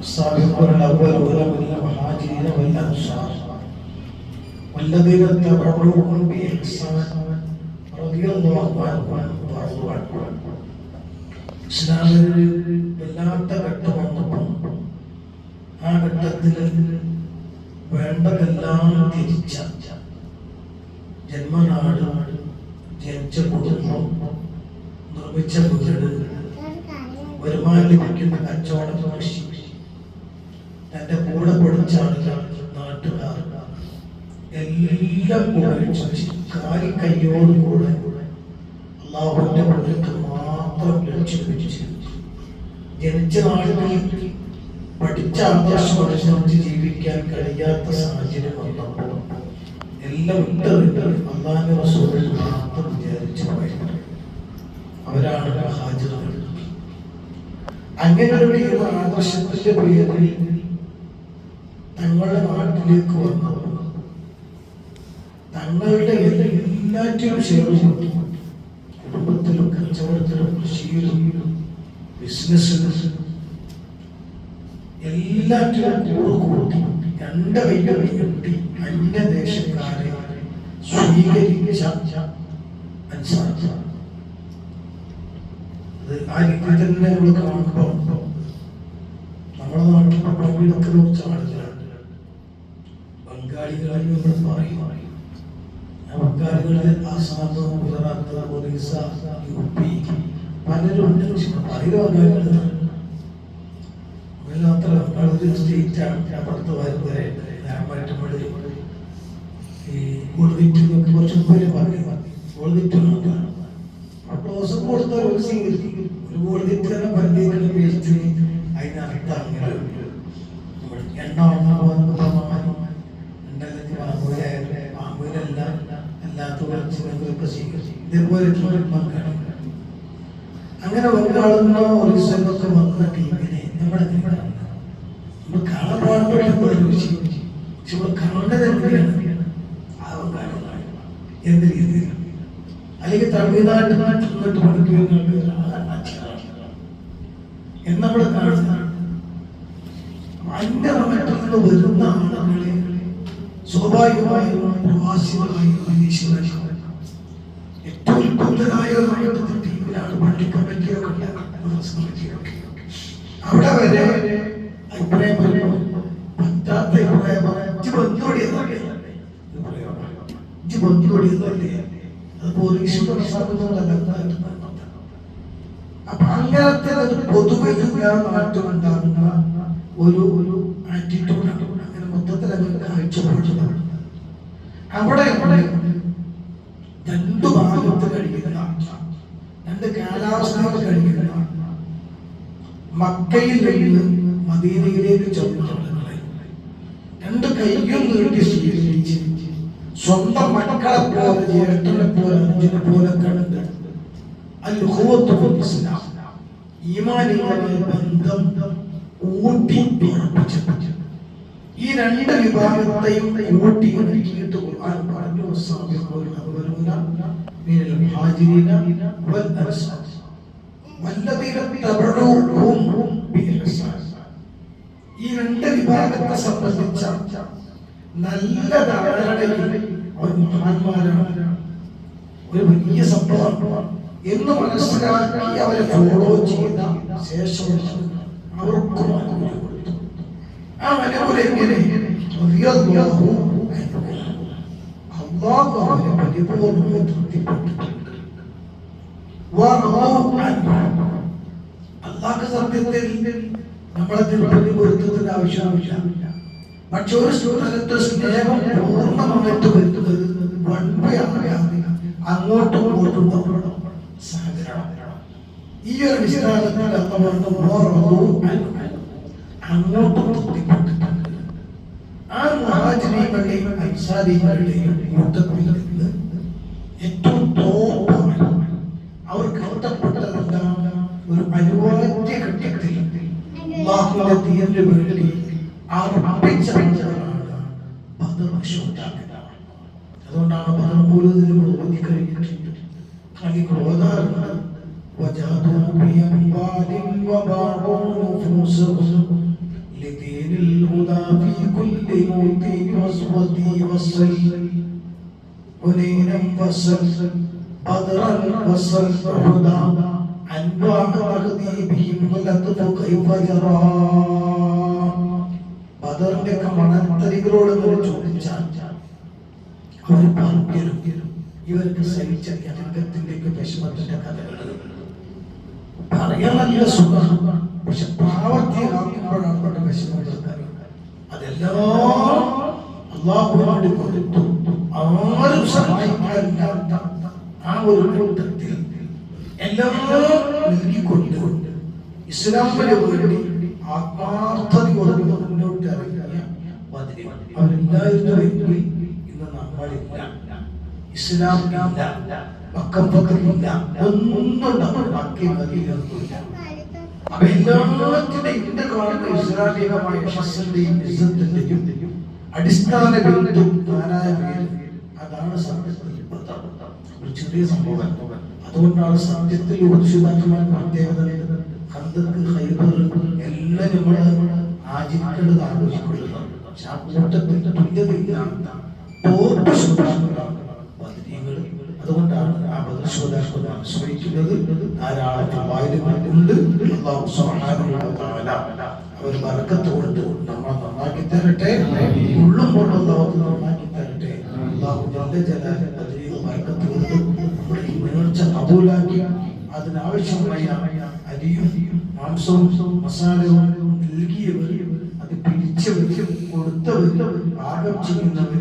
السابقون الأولون من المهاجرين والأنصار والذين اتبعوهم بإحسان رضي الله عنهم ورضوا عنه. ഇസ്ലാമിൽ വല്ലാത്ത ഘട്ടം വന്നപ്പോൾ ആ ഘട്ടത്തിൽ വേണ്ടതെല്ലാം തിരിച്ച ജന്മനാട്, ജനിച്ച കുടുംബം, നിർമ്മിച്ച വീട്, വരുമാനം ലഭിക്കുന്ന കച്ചവടം, കൃഷി, തന്റെ കൂടെ പഠിച്ച ആളുകൾ, നാട്ടുകാർ എല്ലാം ഉപേക്ഷിച്ച് കൈയോടുകൂടെ അള്ളാഹുവിന്റെ മുന്നിലേക്ക് മാത്രം ലക്ഷ്യം വെച്ച് ജനിച്ച നാടുകളിൽ പഠിച്ച ആദർശമനുസരിച്ച് ജീവിക്കാൻ കഴിയാത്ത സാഹചര്യം വന്നപ്പോൾ എല്ലാം ഇട്ടറിട്ട് അള്ളാഹുവിന്റെ റസൂലിൽ മാത്രം വിചാരിച്ചു പോയത് അവരാണ് ഹാജിറുകൾ. അങ്ങനെയുള്ള ആദർശത്തിന്റെ പേരിൽ തങ്ങളുടെ നാട്ടിലേക്ക് വന്നപ്പോൾ തങ്ങളുടെ എല്ലാറ്റിലും ചേർന്ന് കുടുംബത്തിലും കച്ചവടത്തിലും കൃഷിയിലും ബിസിനസ്സിലും എല്ലാറ്റിലും കൂട്ടി രണ്ട് കൈകൾ കെട്ടി അന്യദേശക്കാരെ സ്വീകരിച്ച അൻസാർ. ആ രീതി തന്നെ നമ്മൾ കാണുമ്പോൾ നമ്മുടെ നാട്ടിൽ പള്ളിയിലൊക്കെ കുറച്ച് ആളുകളാണ് ബംഗാളികളായി നമ്മൾ പറയും. ബംഗാളികള് ആസാം, ഗുജറാത്ത്, ഒറീസ, യുപി പലരും ഉണ്ട്. പല ബംഗാളികളാണ് അത്ര ബംഗാളൊരു സ്റ്റേറ്റാണ്. അപ്പുറത്ത് വരുന്നവരെ രാമായിട്ട് ഈ കൊടുത്തിട്ടൊക്കെ കുറച്ച് മുമ്പേ പറഞ്ഞു കൊടുത്തിട്ടൊന്നും ദിവസം കൊടുത്ത ഒരു സ്വീകരിക്കും. ഒരു കൊടുത്തിട്ട് തന്നെ പല്ലിയുടെ പേസ്റ്റ് അതിനർത്ഥം അങ്ങനെ എണ്ണ പാമ്പുകളെല്ലാം അല്ലാത്ത കുറച്ചൊക്കെ സ്വീകരിച്ചു. ഇതേപോലെ അങ്ങനെ ബംഗാളിന്നോ ഒറീസൊക്കെ വന്ന ടീമിനെ നമ്മൾ കാണാൻ പാടുള്ള പക്ഷെ നമ്മൾ കാണേണ്ടത് എങ്ങനെയാണ് ആ ബംഗാളികളാണ് എന്ത് രീതിയിൽ അല്ലെങ്കിൽ തമിഴ്നാട്ടിൽ നിന്നിട്ട് പഠിക്കുന്ന നമ്മൾ കാണുന്നതാണ്. അന്യ നാട്ടിൽ നിന്ന് വരുന്ന ആളുകളെ സ്വാഭാവികമായും പ്രവാസികളായി വിദേശികളായി ഏറ്റവും കൂടുതലായ ടീമിലാണ് പള്ളി കമ്മിറ്റിയൊക്കെ അവിടെ വരെ അഭിപ്രായം പറയുമ്പോൾ പറ്റാത്ത അഭിപ്രായം ബന്ധുപടിയതല്ലേ അത് പോലീസിന്റെ പ്രശ്നമൊന്നുമല്ല. അപ്പൊ അങ്ങനത്തെ ഒരു പൊതുവിൽ നാട്ടിലുണ്ടാകുന്ന ഒരു ആറ്റിറ്റ്യൂഡാണ്. അങ്ങനെ മൊത്തത്തിൽ അങ്ങനെ കാഴ്ചപ്പാടുകളാണ്. അവിടെ രണ്ടു ഭാഗത്ത് കഴിയുന്ന രണ്ട് കാലാവസ്ഥകൾ കഴിയുന്ന മക്കയിൽ നിന്ന് മദീനയിലേക്ക് ചെന്ന ആളുകളെ രണ്ട് കൈയും നീട്ടി സ്വീകരിച്ച് സ്വന്തം മക്കളെ പോലെ, ജ്യേഷ്ഠനെ പോലെ, അഞ്ചിനെ പോലെ കണ്ട് ഇസ്ലാം ഈമാനികളുടെ ബന്ധം ഊട്ടിപ്പിച്ചു. ഈ രണ്ട് വിഭാഗത്തെയും ഊട്ടി ഒരുക്കിയിട്ട് ഖുർആൻ പറഞ്ഞു, ഈ രണ്ട് വിഭാഗത്തെ സംബന്ധിച്ച നല്ല ധാരണയിൽ അവർ മഹാന്മാരാണ്, ഒരു വലിയ സംഭവമാണ് എന്ന് മനസ്സിലാക്കി അവരെ ഫോളോ ചെയ്ത ശേഷം അവർക്ക് കൊടുത്തു. ആ അനുകൂലം എങ്ങനെ അള്ളാഹു അവരെ പരിപൂർണ്ണമായി തൃപ്തിപ്പെട്ടിട്ടുണ്ട്. അള്ളാഹ് സത്യത്തിൽ നമ്മളെ തിരുപ്പതി പൊരുത്തത്തിന്റെ ആവശ്യമില്ല. പക്ഷെ ഒരു സ്ഥലത്ത് സ്നേഹം പൂർണ്ണമായിട്ട് വരുന്നത് അങ്ങോട്ടും ഇങ്ങോട്ടും തമ്മിലുള്ള സഹകരണം. ഈ ഒരു വിശാലത്തിൽ അങ്ങോട്ടും തൃപ്തിപ്പെട്ടിട്ടുണ്ട്. ആ മഹാജനങ്ങളുടെയും അൻസാരികളുടെയും യുദ്ധത്തിൽ നിന്ന് ഏറ്റവും തോപ്പാണ് അവർക്ക് ഇഷ്ടപ്പെട്ടതെന്താണ്? ഒരു അനിവാര്യ ഘട്ടത്തിൽ അല്ലാഹുവിന്റെ ദീനിനു വേണ്ടി അർപ്പിച്ച അതുകൊണ്ടാണ് പലപ്പോഴും ഓതി കഴിഞ്ഞിട്ടുണ്ട്. കളികൾ ഓതാറുണ്ട്. وصل حنينا وصل بدرا وصل أحدا أنواع تغذيبهم ولطف كيف جرى ബദറിന്റെ മണത്തരികളോട് ചോദിച്ചാൽ അവർ പറഞ്ഞു ഇവർക്ക് സഹിച്ച ത്യാഗത്തിന്റെ വിഷമത്തിന്റെ കഥകൾ പറയാൻ നല്ല സുഖമാണ്. പക്ഷെ പ്രാവർത്തികമാക്കുമ്പോഴാണ് അവരുടെ വിഷമം തീർക്കാറുണ്ട്. അതെല്ലാം അള്ളാഹുവിനോട് കൊടുത്തു ആരും സഹായിക്കാനില്ലാത്ത ആ ഒരു കൂട്ടത്തിൽ എല്ലാം നൽകിക്കൊണ്ട് ഇസ്ലാമിന് വേണ്ടി ആത്മാർത്ഥതയോടെ മുന്നോട്ട് ഇറങ്ങിയ അവരില്ലായിരുന്നുവെങ്കിൽ ഇന്ന് നമ്മളില്ല, ഇസ്ലാമില്ല, മക്കപ്പത്തിലില്ല, ഒന്നും നമ്മൾ മക്കയില്ല. അപ്പൊ എല്ലാത്തിന്റെയും ഇന്ന് കാണുന്ന ഇസ്ലാമികമായ യശസ്സിന്റെയും ഇസ്സത്തിന്റെയും അടിസ്ഥാന ബിന്ദു നാനായ പേര് അതാണ് സത്യത്തിൽ ഒരു ചെറിയ സംഭവം. അതുകൊണ്ടാണ് സത്യത്തിൽ ഉപരിശുദ്ധാത്മാൻ പ്രത്യേകത എല്ലാം നമ്മൾ ആചരിക്കേണ്ടത് ആഘോഷിക്കുന്നത്. പക്ഷെ ആ കൂട്ടത്തിൽ തുല്യതയില്ലാത്ത അതുകൊണ്ടാണ് ആ ബദർശോധാക്കൾ അനുസ്മരിക്കുന്നത്. ധാരാളം വായുകളുണ്ട്. അല്ലാഹു സുബ്ഹാനഹു വ തആല അവർ ബർക്കത്ത് കൊണ്ട് നമ്മൾ നന്നാക്കി തരട്ടെ. ഉള്ളും കൊണ്ട് അല്ലാഹു നന്നാക്കി തരട്ടെ. അല്ലാഹു ജല്ല ജലാലുഹു ബദരീ ബർക്കത്ത് കൊണ്ട് നമ്മുടെ ഈ നേർച്ച കബൂലാക്കി അതിനാവശ്യമായ അരിയും മാംസവും മസാലയും നൽകിയവർ അത് പിരിച്ചവരും കൊടുത്തവരും പാകം ചെയ്യുന്നവർ